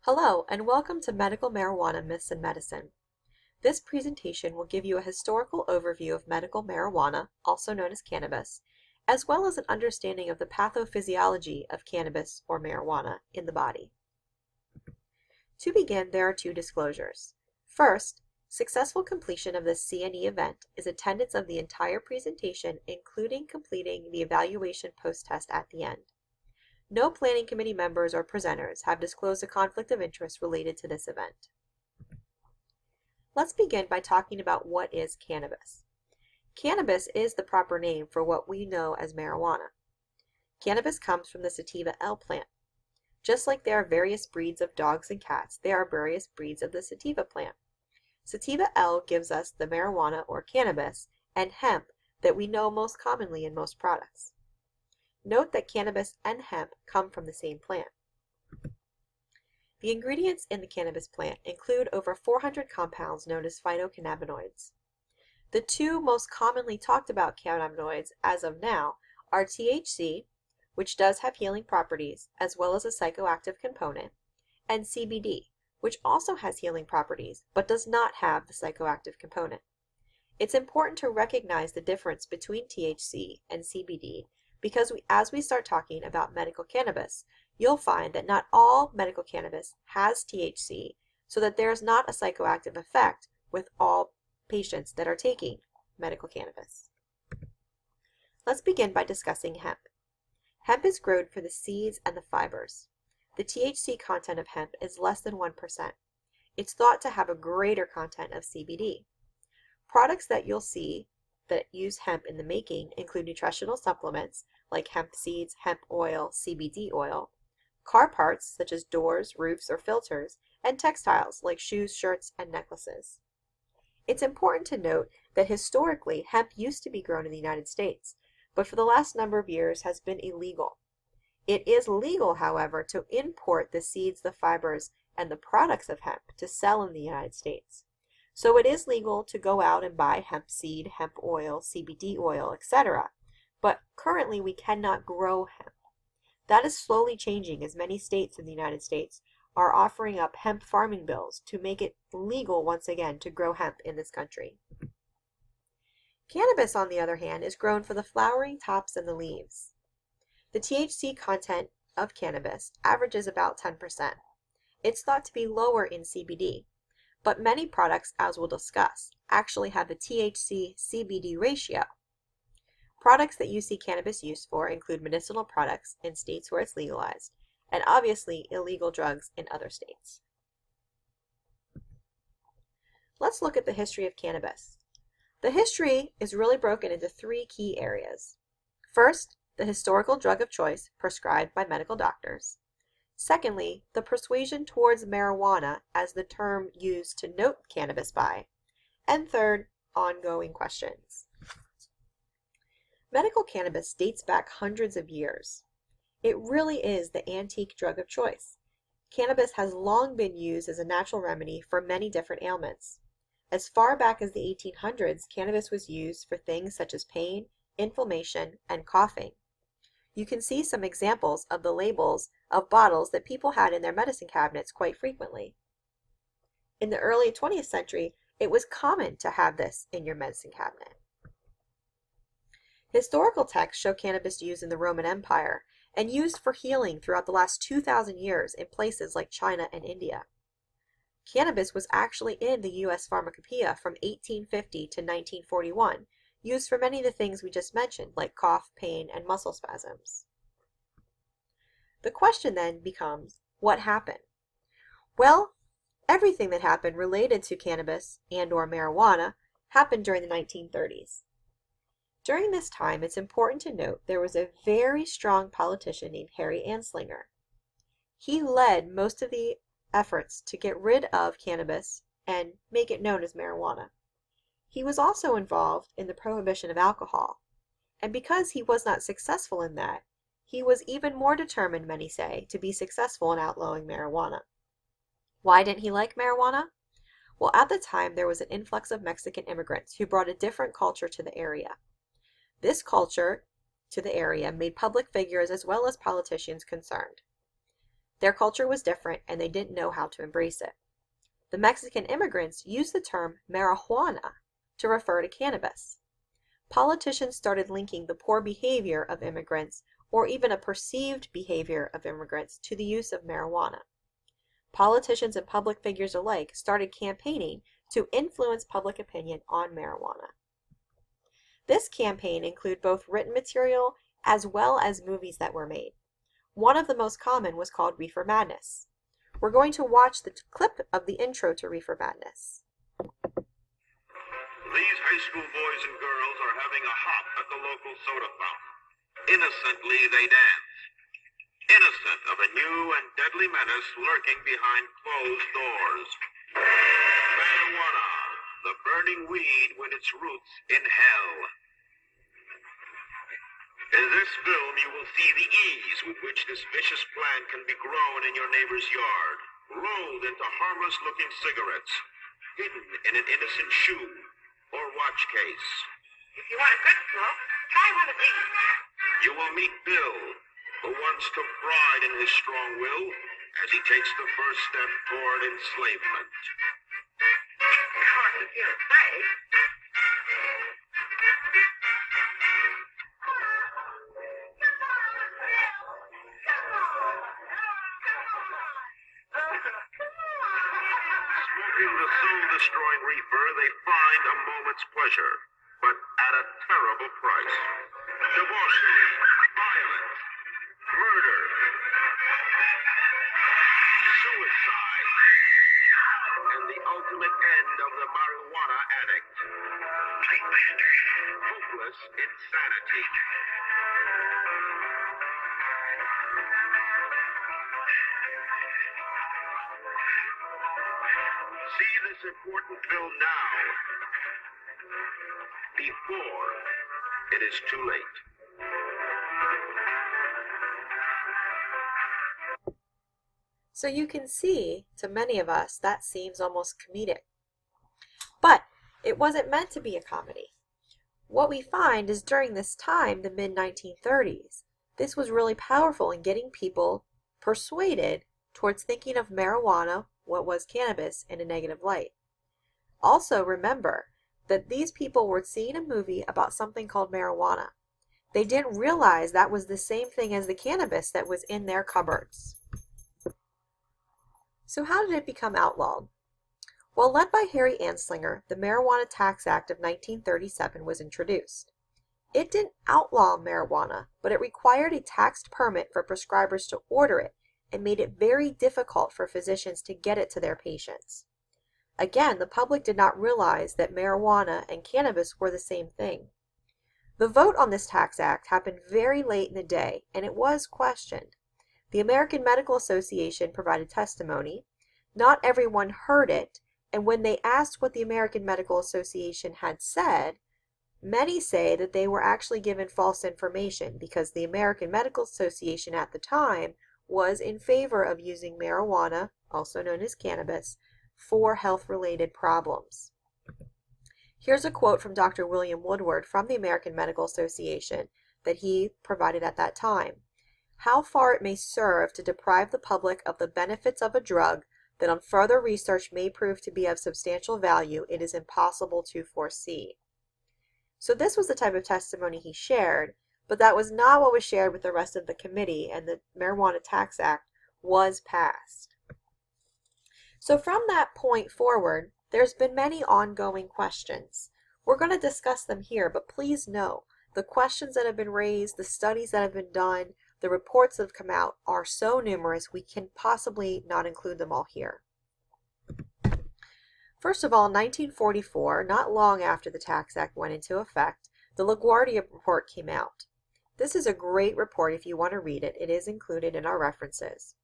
Hello, and welcome to Medical Marijuana Myths in Medicine. This presentation will give you a historical overview of medical marijuana, also known as cannabis, as well as an understanding of the pathophysiology of cannabis or marijuana in the body. To begin, there are two disclosures. First, successful completion of this C&E event is attendance of the entire presentation, including completing the evaluation post-test at the end. No planning committee members or presenters have disclosed a conflict of interest related to this event. Let's begin by talking about what is cannabis. Cannabis is the proper name for what we know as marijuana. Cannabis comes from the sativa L plant. Just like there are various breeds of dogs and cats, there are various breeds of the sativa plant. Sativa L gives us the marijuana or cannabis and hemp that we know most commonly in most products. Note that cannabis and hemp come from the same plant. The ingredients in the cannabis plant include over 400 compounds known as phytocannabinoids. The two most commonly talked about cannabinoids as of now are THC, which does have healing properties as well as a psychoactive component, and CBD, which also has healing properties but does not have the psychoactive component. It's important to recognize the difference between THC and CBD because as we start talking about medical cannabis, you'll find that not all medical cannabis has THC, so that there is not a psychoactive effect with all patients that are taking medical cannabis. Let's begin by discussing hemp. Hemp is grown for the seeds and the fibers. The THC content of hemp is less than 1%. It's thought to have a greater content of CBD. Products that you'll see that use hemp in the making include nutritional supplements like hemp seeds, hemp oil, CBD oil, car parts such as doors, roofs, or filters, and textiles like shoes, shirts, and necklaces. It's important to note that historically hemp used to be grown in the United States, but for the last number of years has been illegal. It is legal, however, to import the seeds, the fibers, and the products of hemp to sell in the United States. So it is legal to go out and buy hemp seed, hemp oil, CBD oil, etc. But currently we cannot grow hemp. That is slowly changing as many states in the United States are offering up hemp farming bills to make it legal once again to grow hemp in this country. Cannabis, on the other hand, is grown for the flowering tops and the leaves. The THC content of cannabis averages about 10%. It's thought to be lower in CBD. But many products, as we'll discuss, actually have a THC-CBD ratio. Products that you see cannabis used for include medicinal products in states where it's legalized, and obviously illegal drugs in other states. Let's look at the history of cannabis. The history is really broken into three key areas. First, the historical drug of choice prescribed by medical doctors. Secondly, the persuasion towards marijuana as the term used to note cannabis by. And third, ongoing questions. Medical cannabis dates back hundreds of years. It really is the antique drug of choice. Cannabis has long been used as a natural remedy for many different ailments. As far back as the 1800s, cannabis was used for things such as pain, inflammation, and coughing. You can see some examples of the labels of bottles that people had in their medicine cabinets quite frequently. In the early 20th century, it was common to have this in your medicine cabinet. Historical texts show cannabis used in the Roman Empire and used for healing throughout the last 2,000 years in places like China and India. Cannabis was actually in the U.S. Pharmacopoeia from 1850 to 1941, used for many of the things we just mentioned, like cough, pain, and muscle spasms. The question then becomes, what happened? Well, everything that happened related to cannabis and/or marijuana happened during the 1930s. During this time, it's important to note there was a very strong politician named Harry Anslinger. He led most of the efforts to get rid of cannabis and make it known as marijuana. He was also involved in the prohibition of alcohol, and because he was not successful in that, he was even more determined, many say, to be successful in outlawing marijuana. Why didn't he like marijuana? Well, at the time, there was an influx of Mexican immigrants who brought a different culture to the area. This culture to the area made public figures as well as politicians concerned. Their culture was different and they didn't know how to embrace it. The Mexican immigrants used the term marijuana to refer to cannabis. Politicians started linking the poor behavior of immigrants, or even a perceived behavior of immigrants, to the use of marijuana. Politicians and public figures alike started campaigning to influence public opinion on marijuana. This campaign included both written material as well as movies that were made. One of the most common was called Reefer Madness. We're going to watch the clip of the intro to Reefer Madness. These high school boys and girls are having a hop at the local soda fountain. Innocently they dance. Innocent of a new and deadly menace lurking behind closed doors. Marijuana, the burning weed with its roots in hell. In this film, you will see the ease with which this vicious plant can be grown in your neighbor's yard, rolled into harmless-looking cigarettes, hidden in an innocent shoe or watch case. If you want a good smoke, try one of these. You will meet Bill, who once took pride in his strong will as he takes the first step toward enslavement. Of course, if you're afraid. Smoking the soul-destroying reefer, they find a moment's pleasure, but at a terrible price. Debauchery, violence, murder, suicide, and the ultimate end of the marijuana addict. Hopeless insanity. See this important film now, before it is too late. So you can see, to many of us, that seems almost comedic. But it wasn't meant to be a comedy. What we find is during this time, the mid-1930s, this was really powerful in getting people persuaded towards thinking of marijuana, what was cannabis, in a negative light. Also remember that these people were seeing a movie about something called marijuana. They didn't realize that was the same thing as the cannabis that was in their cupboards. So how did it become outlawed? Well, led by Harry Anslinger, the Marijuana Tax Act of 1937 was introduced. It didn't outlaw marijuana, but it required a taxed permit for prescribers to order it and made it very difficult for physicians to get it to their patients. Again, the public did not realize that marijuana and cannabis were the same thing. The vote on this tax act happened very late in the day, and it was questioned. The American Medical Association provided testimony. Not everyone heard it, and when they asked what the American Medical Association had said, many say that they were actually given false information because the American Medical Association at the time was in favor of using marijuana, also known as cannabis, for health-related problems. Here's a quote from Dr. William Woodward from the American Medical Association that he provided at that time. How far it may serve to deprive the public of the benefits of a drug that on further research may prove to be of substantial value, it is impossible to foresee. So this was the type of testimony he shared, but that was not what was shared with the rest of the committee, and the Marijuana Tax Act was passed. So from that point forward, there's been many ongoing questions. We're going to discuss them here, but please know the questions that have been raised, the studies that have been done, the reports that have come out are so numerous we can possibly not include them all here. First of all, in 1944, not long after the Tax Act went into effect, the LaGuardia report came out. This is a great report if you want to read it. It is included in our references.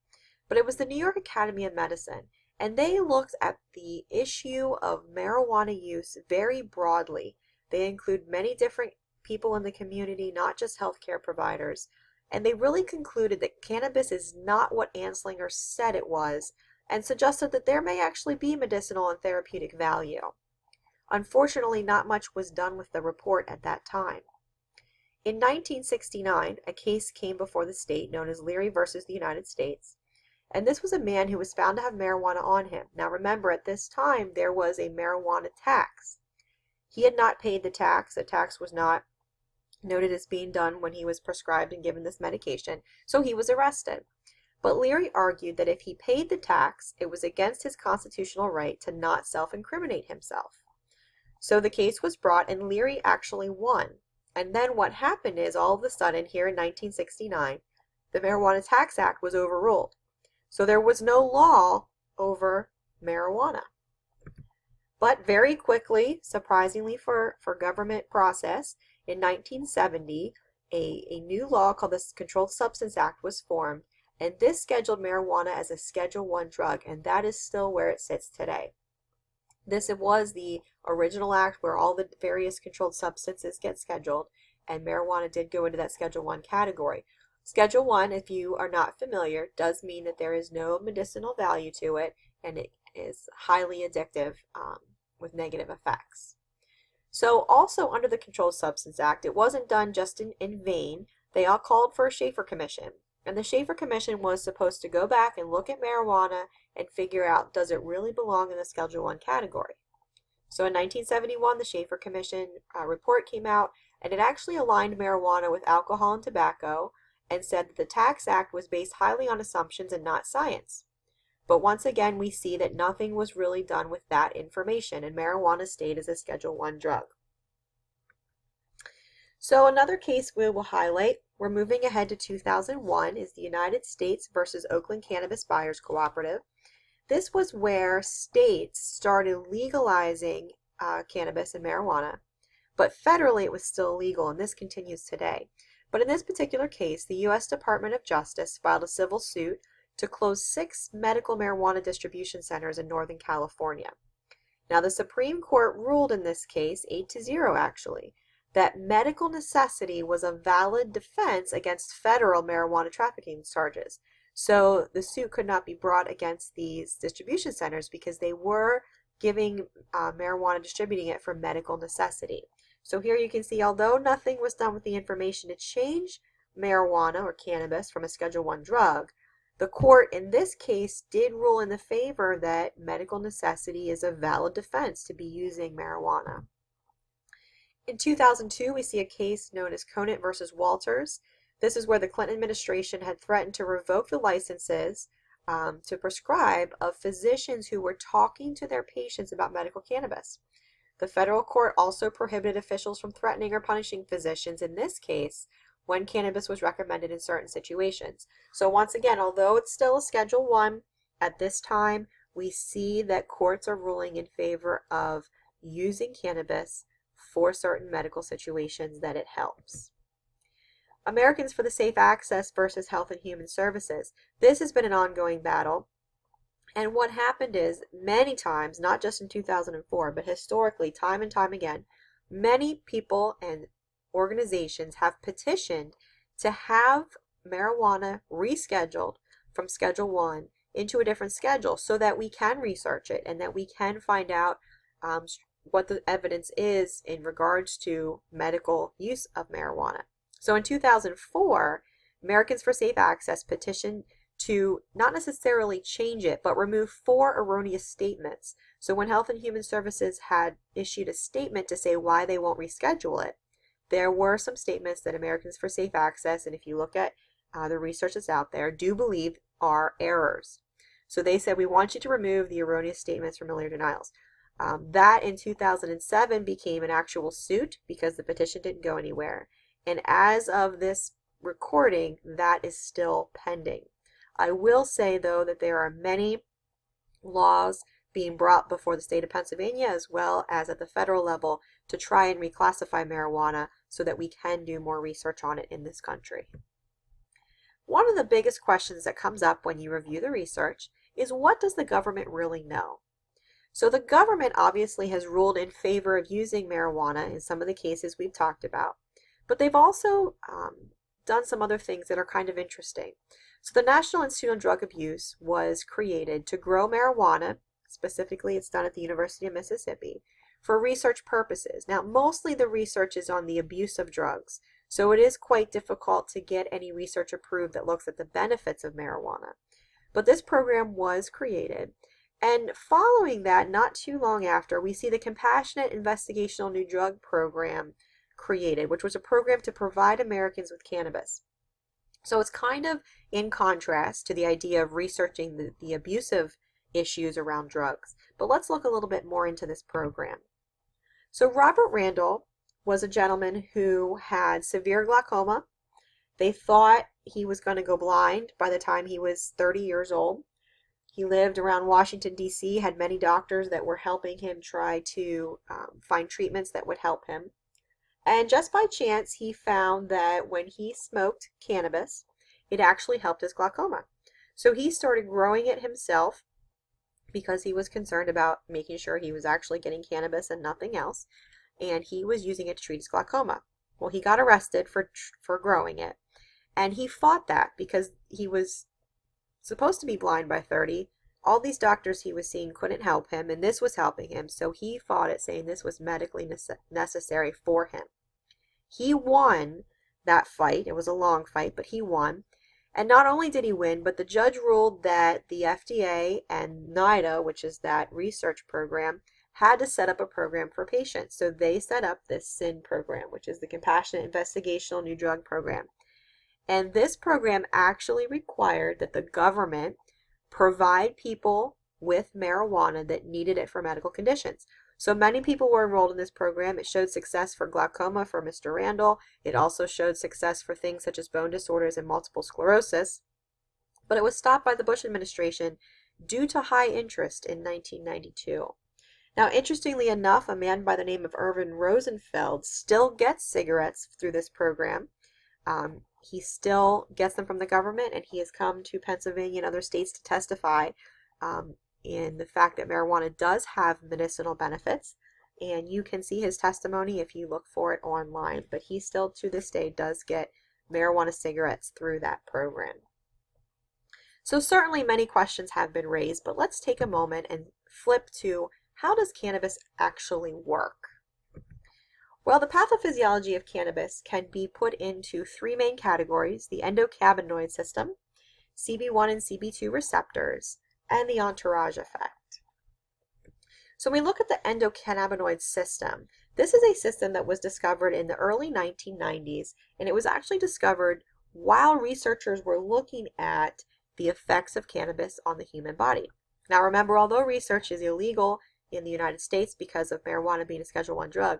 But it was the New York Academy of Medicine, and they looked at the issue of marijuana use very broadly. They include many different people in the community, not just healthcare providers, and they really concluded that cannabis is not what Anslinger said it was, and suggested that there may actually be medicinal and therapeutic value. Unfortunately, not much was done with the report at that time. In 1969, a case came before the state known as Leary versus the United States, And this was a man who was found to have marijuana on him. Now remember, at this time, there was a marijuana tax. He had not paid the tax. The tax was not noted as being done when he was prescribed and given this medication, so he was arrested. But Leary argued that if he paid the tax, it was against his constitutional right to not self-incriminate himself. So the case was brought and Leary actually won. And then what happened is all of a sudden here in 1969, the Marijuana Tax Act was overruled. So there was no law over marijuana. But very quickly, surprisingly for government process, in 1970, a new law called the Controlled Substance Act was formed, and this scheduled marijuana as a Schedule I drug, and that is still where it sits today. This was the original act where all the various controlled substances get scheduled, and marijuana did go into that Schedule I category. Schedule I, if you are not familiar, does mean that there is no medicinal value to it, and it is highly addictive with negative effects. So also under the Controlled Substance Act, it wasn't done just in vain. They all called for a Schaefer Commission. And the Schaefer Commission was supposed to go back and look at marijuana and figure out, does it really belong in the Schedule I category? So in 1971, the Schaefer Commission report came out, and it actually aligned marijuana with alcohol and tobacco and said that the Tax Act was based highly on assumptions and not science. But once again, we see that nothing was really done with that information, and marijuana stayed as a Schedule I drug. So another case we will highlight, we're moving ahead to 2001, is the United States versus Oakland Cannabis Buyers Cooperative. This was where states started legalizing cannabis and marijuana, but federally it was still illegal, and this continues today. But in this particular case, the U.S. Department of Justice filed a civil suit to close 6 medical marijuana distribution centers in Northern California. Now, the Supreme Court ruled in this case, 8-0 actually, that medical necessity was a valid defense against federal marijuana trafficking charges. So the suit could not be brought against these distribution centers because they were giving marijuana, distributing it for medical necessity. So here you can see, although nothing was done with the information to change marijuana or cannabis from a Schedule I drug, the court in this case did rule in the favor that medical necessity is a valid defense to be using marijuana. In 2002, we see a case known as Conant versus Walters. This is where the Clinton administration had threatened to revoke the licenses to prescribe of physicians who were talking to their patients about medical cannabis. The federal court also prohibited officials from threatening or punishing physicians in this case when cannabis was recommended in certain situations. So once again, although it's still a Schedule I, at this time we see that courts are ruling in favor of using cannabis for certain medical situations that it helps. Americans for the Safe Access versus Health and Human Services. This has been an ongoing battle. And what happened is, many times, not just in 2004, but historically, time and time again, many people and organizations have petitioned to have marijuana rescheduled from Schedule I into a different schedule so that we can research it and that we can find out what the evidence is in regards to medical use of marijuana. So in 2004, Americans for Safe Access petitioned to not necessarily change it, but remove 4 erroneous statements. So when Health and Human Services had issued a statement to say why they won't reschedule it, there were some statements that Americans for Safe Access, and if you look at the research that's out there, do believe are errors. So they said, we want you to remove the erroneous statements from earlier denials. That in 2007 became an actual suit because the petition didn't go anywhere. And as of this recording, that is still pending. I will say, though, that there are many laws being brought before the state of Pennsylvania as well as at the federal level to try and reclassify marijuana so that we can do more research on it in this country. One of the biggest questions that comes up when you review the research is, what does the government really know? So the government obviously has ruled in favor of using marijuana in some of the cases we've talked about, but they've also done some other things that are kind of interesting. So the National Institute on Drug Abuse was created to grow marijuana, specifically it's done at the University of Mississippi, for research purposes. Now mostly the research is on the abuse of drugs, so it is quite difficult to get any research approved that looks at the benefits of marijuana. But this program was created. And following that, not too long after, we see the Compassionate Investigational New Drug Program created, which was a program to provide Americans with cannabis. So it's kind of in contrast to the idea of researching the abusive issues around drugs. But let's look a little bit more into this program. So Robert Randall was a gentleman who had severe glaucoma. They thought he was going to go blind by the time he was 30 years old. He lived around Washington, D.C., had many doctors that were helping him try to find treatments that would help him. And just by chance, he found that when he smoked cannabis, it actually helped his glaucoma. So he started growing it himself because he was concerned about making sure he was actually getting cannabis and nothing else. And he was using it to treat his glaucoma. Well, he got arrested for growing it. And he fought that because he was supposed to be blind by 30. All these doctors he was seeing couldn't help him, and this was helping him. So he fought it, saying this was medically necessary for him. He won that fight. It was a long fight, but he won. And not only did he win, but the judge ruled that the FDA and NIDA, which is that research program, had to set up a program for patients. So they set up this SIN program, which is the Compassionate Investigational New Drug Program. And this program actually required that the government provide people with marijuana that needed it for medical conditions. So many people were enrolled in this program. It showed success for glaucoma for Mr. Randall. It also showed success for things such as bone disorders and multiple sclerosis. But it was stopped by the Bush administration due to high interest in 1992. Now, interestingly enough, a man by the name of Irvin Rosenfeld still gets cigarettes through this program. He still gets them from the government, and he has come to Pennsylvania and other states to testify in the fact that marijuana does have medicinal benefits. And you can see his testimony if you look for it online. But he still, to this day, does get marijuana cigarettes through that program. So certainly many questions have been raised, but let's take a moment and flip to how does cannabis actually work? Well, the pathophysiology of cannabis can be put into three main categories: the endocannabinoid system, CB1 and CB2 receptors, and the entourage effect. So when we look at the endocannabinoid system, this is a system that was discovered in the early 1990s, and it was actually discovered while researchers were looking at the effects of cannabis on the human body. Now remember, although research is illegal in the United States because of marijuana being a Schedule I drug,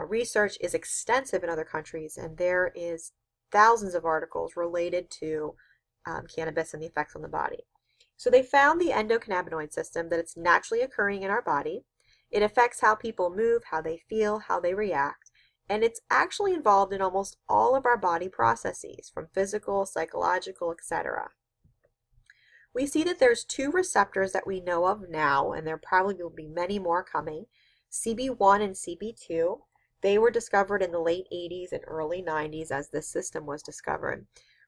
research is extensive in other countries, and there is thousands of articles related to cannabis and the effects on the body. So they found the endocannabinoid system, that it's naturally occurring in our body. It affects how people move, how they feel, how they react, and it's actually involved in almost all of our body processes, from physical, psychological, etc. We see that there's two receptors that we know of now, and there probably will be many more coming, CB1 and CB2. They were discovered in the late 80s and early 90s as this system was discovered.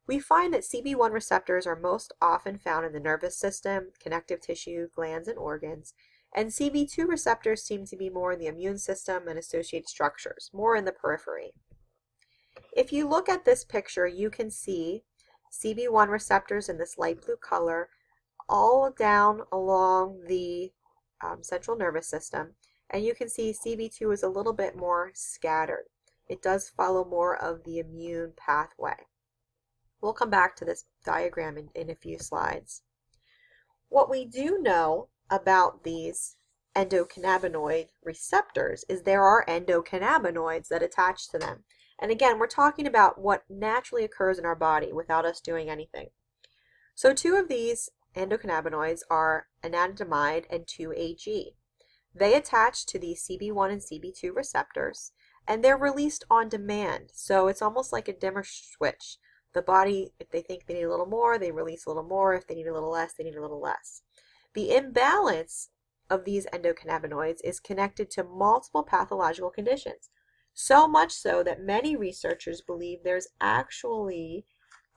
We find that CB1 receptors are most often found in the nervous system, connective tissue, glands, and organs, and CB2 receptors seem to be more in the immune system and associated structures, more in the periphery. If you look at this picture, you can see CB1 receptors in this light blue color all down along the central nervous system. And you can see CB2 is a little bit more scattered. It does follow more of the immune pathway. We'll come back to this diagram in a few slides. What we do know about these endocannabinoid receptors is there are endocannabinoids that attach to them. And again, we're talking about what naturally occurs in our body without us doing anything. So two of these endocannabinoids are anandamide and 2-AG. They attach to the CB1 and CB2 receptors, and they're released on demand. So it's almost like a dimmer switch. The body, if they think they need a little more, they release a little more. If they need a little less, they need a little less. The imbalance of these endocannabinoids is connected to multiple pathological conditions. So much so that many researchers believe there's actually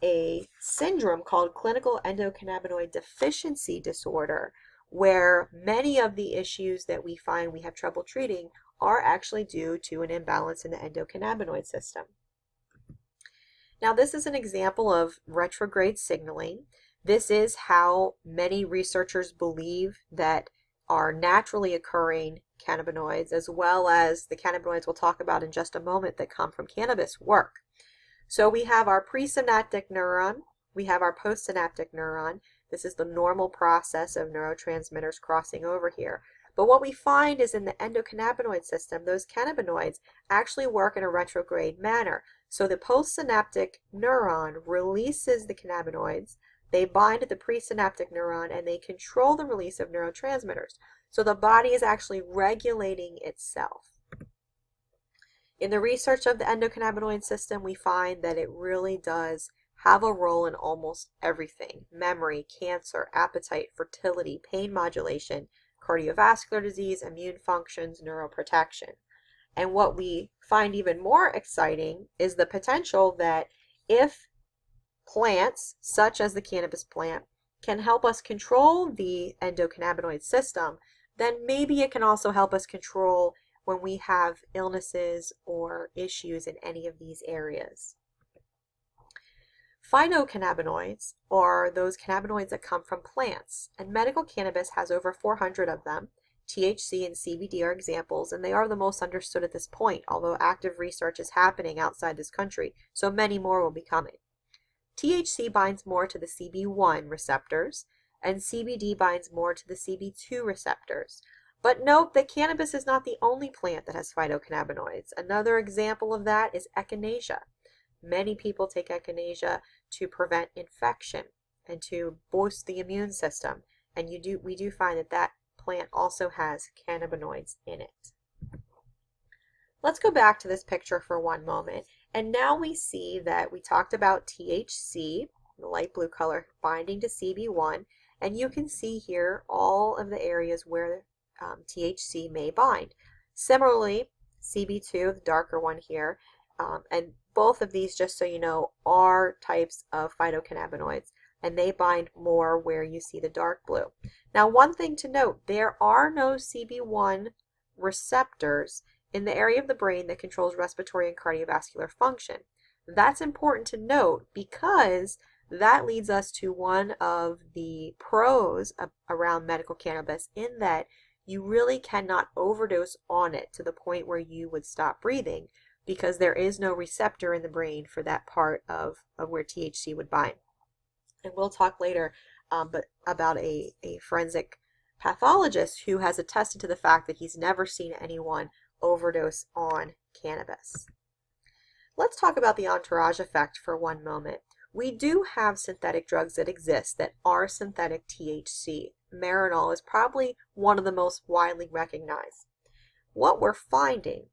a syndrome called clinical endocannabinoid deficiency disorder, where many of the issues that we find we have trouble treating are actually due to an imbalance in the endocannabinoid system. Now, this is an example of retrograde signaling. This is how many researchers believe that our naturally occurring cannabinoids, as well as the cannabinoids we'll talk about in just a moment that come from cannabis, work. So we have our presynaptic neuron, we have our postsynaptic neuron. This is the normal process of neurotransmitters crossing over here. But what we find is in the endocannabinoid system, those cannabinoids actually work in a retrograde manner. So the postsynaptic neuron releases the cannabinoids, they bind to the presynaptic neuron, and they control the release of neurotransmitters. So the body is actually regulating itself. In the research of the endocannabinoid system, we find that it really does have a role in almost everything: memory, cancer, appetite, fertility, pain modulation, cardiovascular disease, immune functions, neuroprotection. And what we find even more exciting is the potential that if plants, such as the cannabis plant, can help us control the endocannabinoid system, then maybe it can also help us control when we have illnesses or issues in any of these areas. Phytocannabinoids are those cannabinoids that come from plants, and medical cannabis has over 400 of them. THC and CBD are examples, and they are the most understood at this point, although active research is happening outside this country, so many more will be coming. THC binds more to the CB1 receptors, and CBD binds more to the CB2 receptors. But note that cannabis is not the only plant that has phytocannabinoids. Another example of that is echinacea. Many people take echinacea to prevent infection and to boost the immune system, and we do find that that plant also has cannabinoids in it. Let's go back to this picture for one moment, and now we see that we talked about THC, the light blue color, binding to CB1, and you can see here all of the areas where THC may bind. Similarly, CB2, the darker one here, and both of these, just so you know, are types of phytocannabinoids, and they bind more where you see the dark blue. Now, one thing to note, there are no CB1 receptors in the area of the brain that controls respiratory and cardiovascular function. That's important to note because that leads us to one of the pros around medical cannabis, in that you really cannot overdose on it to the point where you would stop breathing, because there is no receptor in the brain for that part of where THC would bind. And we'll talk later about a forensic pathologist who has attested to the fact that he's never seen anyone overdose on cannabis. Let's talk about the entourage effect for one moment. We do have synthetic drugs that exist that are synthetic THC. Marinol is probably one of the most widely recognized. What we're finding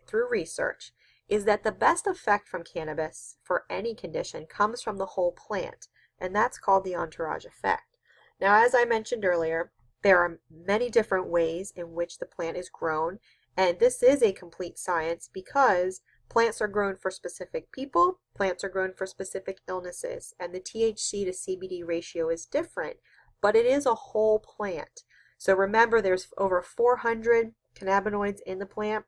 through research is that the best effect from cannabis for any condition comes from the whole plant, and that's called the entourage effect. Now, as I mentioned earlier, there are many different ways in which the plant is grown, and this is a complete science because plants are grown for specific people, plants are grown for specific illnesses, and the THC to CBD ratio is different, but it is a whole plant. So remember, there's over 400 cannabinoids in the plant.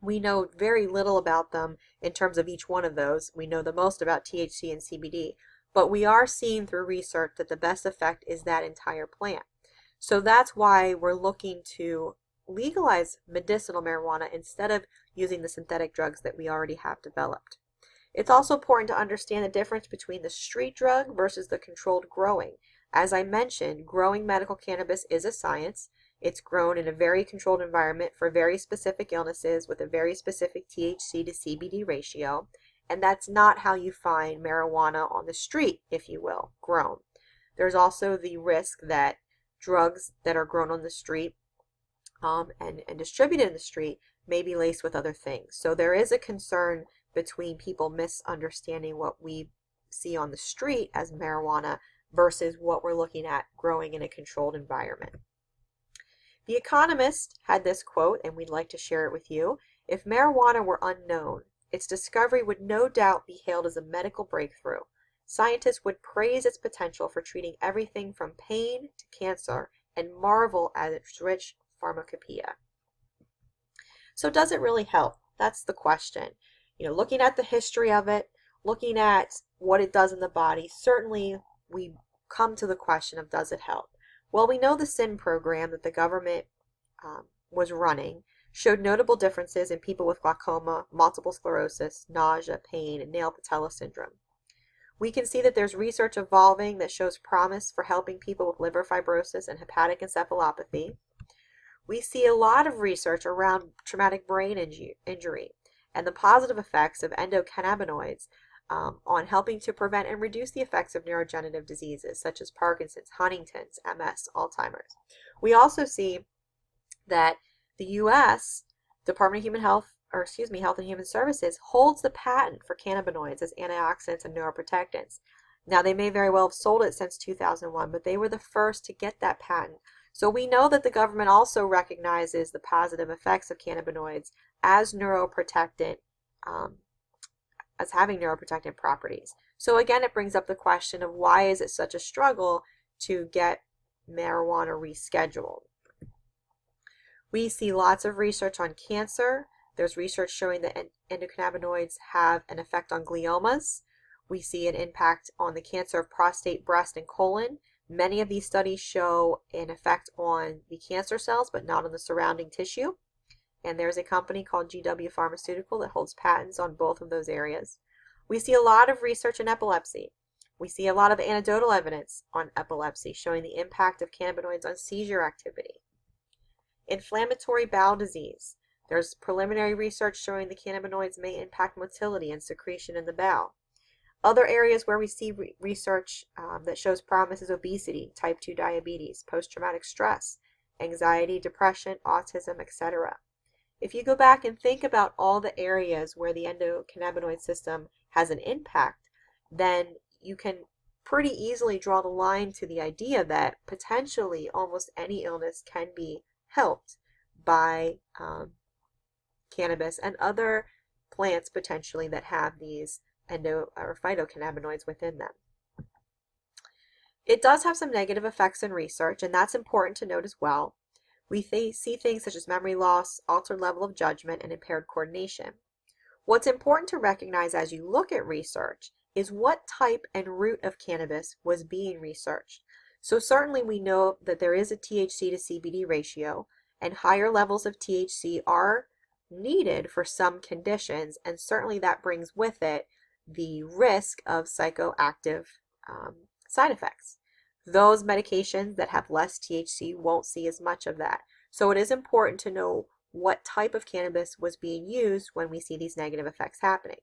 We know very little about them in terms of each one of those. We know the most about THC and CBD, but we are seeing through research that the best effect is that entire plant. So that's why we're looking to legalize medicinal marijuana instead of using the synthetic drugs that we already have developed. It's also important to understand the difference between the street drug versus the controlled growing. As I mentioned, growing medical cannabis is a science. It's grown in a very controlled environment for very specific illnesses with a very specific THC to CBD ratio, and that's not how you find marijuana on the street, if you will, grown. There's also the risk that drugs that are grown on the street and distributed in the street may be laced with other things. So there is a concern between people misunderstanding what we see on the street as marijuana versus what we're looking at growing in a controlled environment. The Economist had this quote, and we'd like to share it with you. If marijuana were unknown, its discovery would no doubt be hailed as a medical breakthrough. Scientists would praise its potential for treating everything from pain to cancer and marvel at its rich pharmacopoeia. So does it really help? That's the question. Looking at the history of it, looking at what it does in the body, certainly we come to the question of, does it help? Well, we know the SIN program that the government was running showed notable differences in people with glaucoma, multiple sclerosis, nausea, pain, and nail patella syndrome. We can see that there's research evolving that shows promise for helping people with liver fibrosis and hepatic encephalopathy. We see a lot of research around traumatic brain injury and the positive effects of endocannabinoids on helping to prevent and reduce the effects of neurodegenerative diseases such as Parkinson's, Huntington's, MS, Alzheimer's. We also see that the U.S. Department of Health and Human Services holds the patent for cannabinoids as antioxidants and neuroprotectants. Now, they may very well have sold it since 2001, but they were the first to get that patent. So we know that the government also recognizes the positive effects of cannabinoids as neuroprotectant, as having neuroprotectant properties. So again, it brings up the question of, why is it such a struggle to get marijuana rescheduled? We see lots of research on cancer. There's research showing that endocannabinoids have an effect on gliomas. We see an impact on the cancer of prostate, breast, and colon. Many of these studies show an effect on the cancer cells, but not on the surrounding tissue. And there's a company called GW Pharmaceutical that holds patents on both of those areas. We see a lot of research in epilepsy. We see a lot of anecdotal evidence on epilepsy showing the impact of cannabinoids on seizure activity. Inflammatory bowel disease. There's preliminary research showing the cannabinoids may impact motility and secretion in the bowel. Other areas where we see research that shows promise is obesity, type 2 diabetes, post-traumatic stress, anxiety, depression, autism, etc. If you go back and think about all the areas where the endocannabinoid system has an impact, then you can pretty easily draw the line to the idea that potentially almost any illness can be helped by cannabis and other plants potentially that have these or phytocannabinoids within them. It does have some negative effects in research, and that's important to note as well. We see things such as memory loss, altered level of judgment, and impaired coordination. What's important to recognize as you look at research is what type and root of cannabis was being researched. So certainly we know that there is a THC to CBD ratio, and higher levels of THC are needed for some conditions, and certainly that brings with it the risk of psychoactive side effects. Those medications that have less THC won't see as much of that. So it is important to know what type of cannabis was being used when we see these negative effects happening.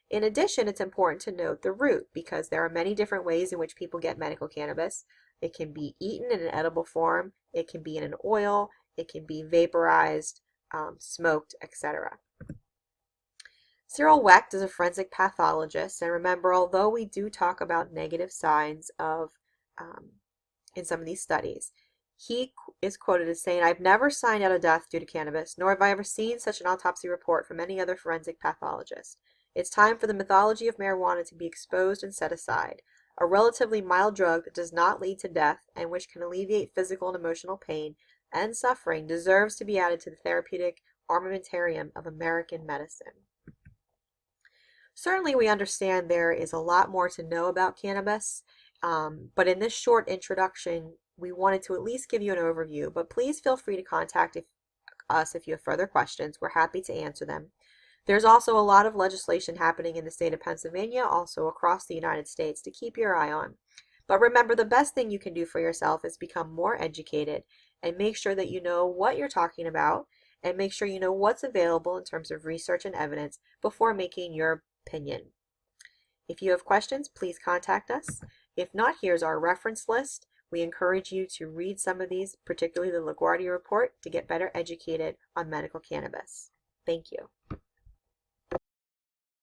In addition, it's important to note the root, because there are many different ways in which people get medical cannabis. It can be eaten in an edible form, it can be in an oil, it can be vaporized, smoked, etc. Cyril Wecht is a forensic pathologist, and remember, although we do talk about negative signs of in some of these studies, he is quoted as saying, "I've never signed out a death due to cannabis, nor have I ever seen such an autopsy report from any other forensic pathologist. It's time for the mythology of marijuana to be exposed and set aside. A relatively mild drug that does not lead to death and which can alleviate physical and emotional pain and suffering deserves to be added to the therapeutic armamentarium of American medicine." Certainly we understand there is a lot more to know about cannabis, but in this short introduction, we wanted to at least give you an overview, but please feel free to contact us if you have further questions. We're happy to answer them. There's also a lot of legislation happening in the state of Pennsylvania, also across the United States, to keep your eye on. But remember, the best thing you can do for yourself is become more educated and make sure that you know what you're talking about, and make sure you know what's available in terms of research and evidence before making your opinion. If you have questions, please contact us. If not, here's our reference list. We encourage you to read some of these, particularly the LaGuardia report, to get better educated on medical cannabis. Thank you.